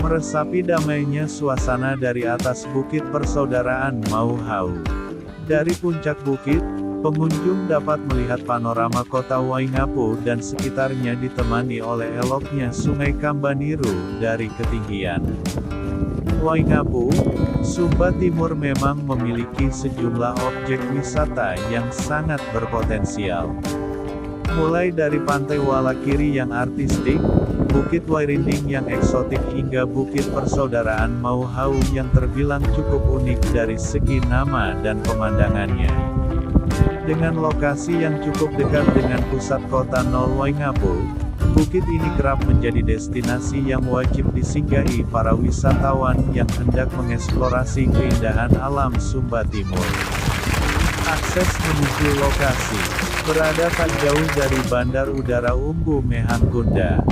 Meresapi damainya suasana dari atas Bukit Persaudaraan Mau Hau. Dari puncak bukit, pengunjung dapat melihat panorama kota Waingapu dan sekitarnya ditemani oleh eloknya Sungai Kambaniru dari ketinggian. Waingapu, Sumba Timur memang memiliki sejumlah objek wisata yang sangat berpotensial. Mulai dari Pantai Walakiri yang artistik, Bukit Wairinding yang eksotik hingga Bukit Persaudaraan Mau Hau yang terbilang cukup unik dari segi nama dan pemandangannya. Dengan lokasi yang cukup dekat dengan pusat kota Nol Waingapu, bukit ini kerap menjadi destinasi yang wajib disinggahi para wisatawan yang hendak mengeksplorasi keindahan alam Sumba Timur. Akses menuju lokasi berada tak jauh dari Bandar Udara Umbu Mehankunda.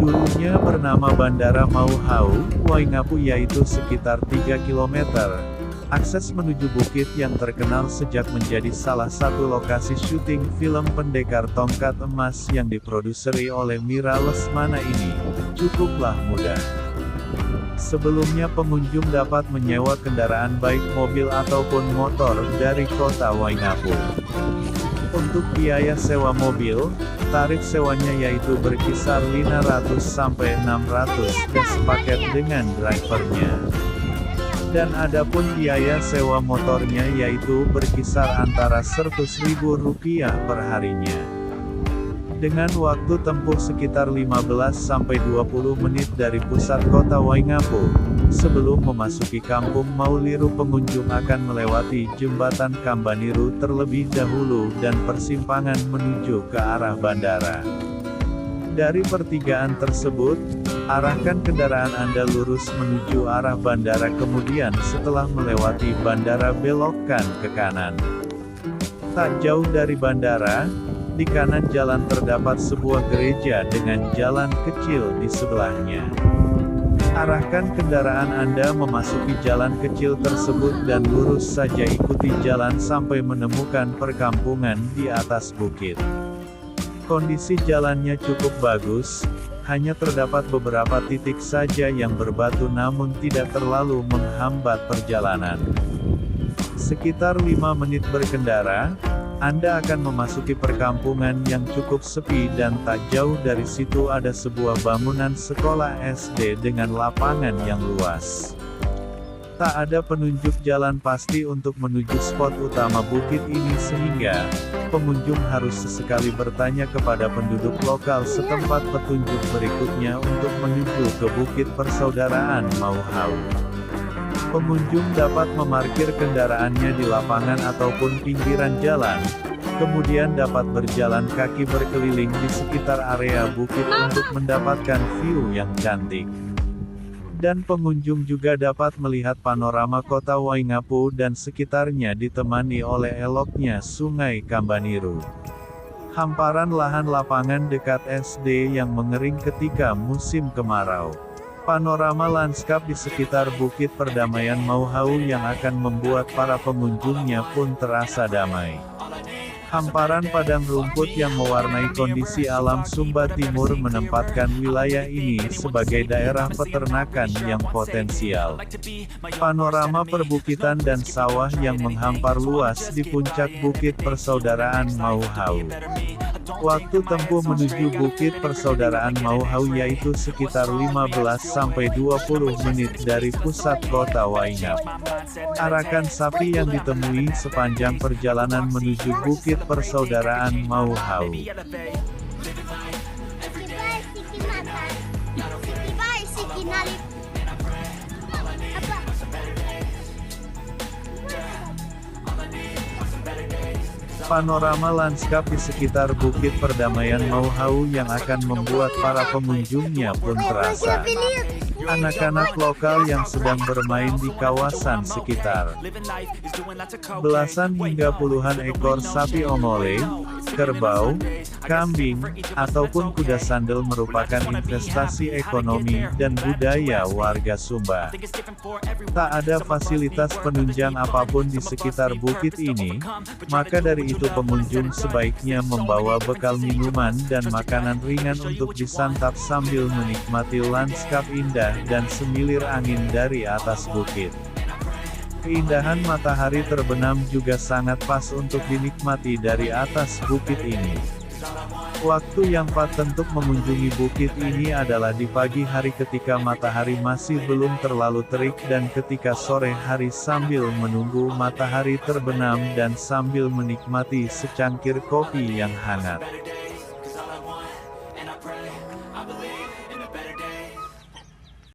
Dulunya bernama Bandara Mau Hau, Waingapu, yaitu sekitar 3 km. Akses menuju bukit yang terkenal sejak menjadi salah satu lokasi syuting film Pendekar Tongkat Emas yang diproduseri oleh Mira Lesmana ini cukuplah mudah. Sebelumnya pengunjung dapat menyewa kendaraan baik mobil ataupun motor dari kota Waingapu. Untuk biaya sewa mobil, tarif sewanya yaitu berkisar 500 sampai 600 sepaket dengan drivernya. Dan adapun biaya sewa motornya yaitu berkisar antara Rp100.000 per harinya. Dengan waktu tempuh sekitar 15 sampai 20 menit dari pusat kota Waingapu, sebelum memasuki kampung Mauliru pengunjung akan melewati jembatan Kambaniru terlebih dahulu dan persimpangan menuju ke arah bandara. Dari pertigaan tersebut, arahkan kendaraan Anda lurus menuju arah bandara, kemudian setelah melewati bandara belokkan ke kanan. Tak jauh dari bandara, di kanan jalan terdapat sebuah gereja dengan jalan kecil di sebelahnya. Arahkan kendaraan Anda memasuki jalan kecil tersebut dan lurus saja ikuti jalan sampai menemukan perkampungan di atas bukit. Kondisi jalannya cukup bagus, hanya terdapat beberapa titik saja yang berbatu namun tidak terlalu menghambat perjalanan. Sekitar 5 menit berkendara, Anda akan memasuki perkampungan yang cukup sepi dan tak jauh dari situ ada sebuah bangunan sekolah SD dengan lapangan yang luas. Tak ada penunjuk jalan pasti untuk menuju spot utama bukit ini sehingga pengunjung harus sesekali bertanya kepada penduduk lokal setempat petunjuk berikutnya untuk menuju ke Bukit Persaudaraan Mau Hau. Pengunjung dapat memarkir kendaraannya di lapangan ataupun pinggiran jalan, kemudian dapat berjalan kaki berkeliling di sekitar area bukit untuk mendapatkan view yang cantik. Dan pengunjung juga dapat melihat panorama kota Waingapu dan sekitarnya ditemani oleh eloknya Sungai Kambaniru. Hamparan lahan lapangan dekat SD yang mengering ketika musim kemarau. Panorama lanskap di sekitar Bukit Perdamaian Mau Hau yang akan membuat para pengunjungnya pun terasa damai. Hamparan padang rumput yang mewarnai kondisi alam Sumba Timur menempatkan wilayah ini sebagai daerah peternakan yang potensial. Panorama perbukitan dan sawah yang menghampar luas di puncak Bukit Persaudaraan Mau Hau. Waktu tempuh menuju Bukit Persaudaraan Mau Hau yaitu sekitar 15-20 menit dari pusat kota Waingapu. Arakan sapi yang ditemui sepanjang perjalanan menuju Bukit Persaudaraan Mau Hau. Panorama lanskap di sekitar Bukit Perdamaian Mau Hau yang akan membuat para pengunjungnya pun terasa. Anak-anak lokal yang sedang bermain di kawasan sekitar. Belasan hingga puluhan ekor sapi ongole, kerbau, kambing, ataupun kuda sandal merupakan investasi ekonomi dan budaya warga Sumba. Tak ada fasilitas penunjang apapun di sekitar bukit ini, maka dari itu pengunjung sebaiknya membawa bekal minuman dan makanan ringan untuk disantap sambil menikmati lanskap indah dan semilir angin dari atas bukit. Keindahan matahari terbenam juga sangat pas untuk dinikmati dari atas bukit ini. Waktu yang pas untuk mengunjungi bukit ini adalah di pagi hari ketika matahari masih belum terlalu terik dan ketika sore hari sambil menunggu matahari terbenam dan sambil menikmati secangkir kopi yang hangat.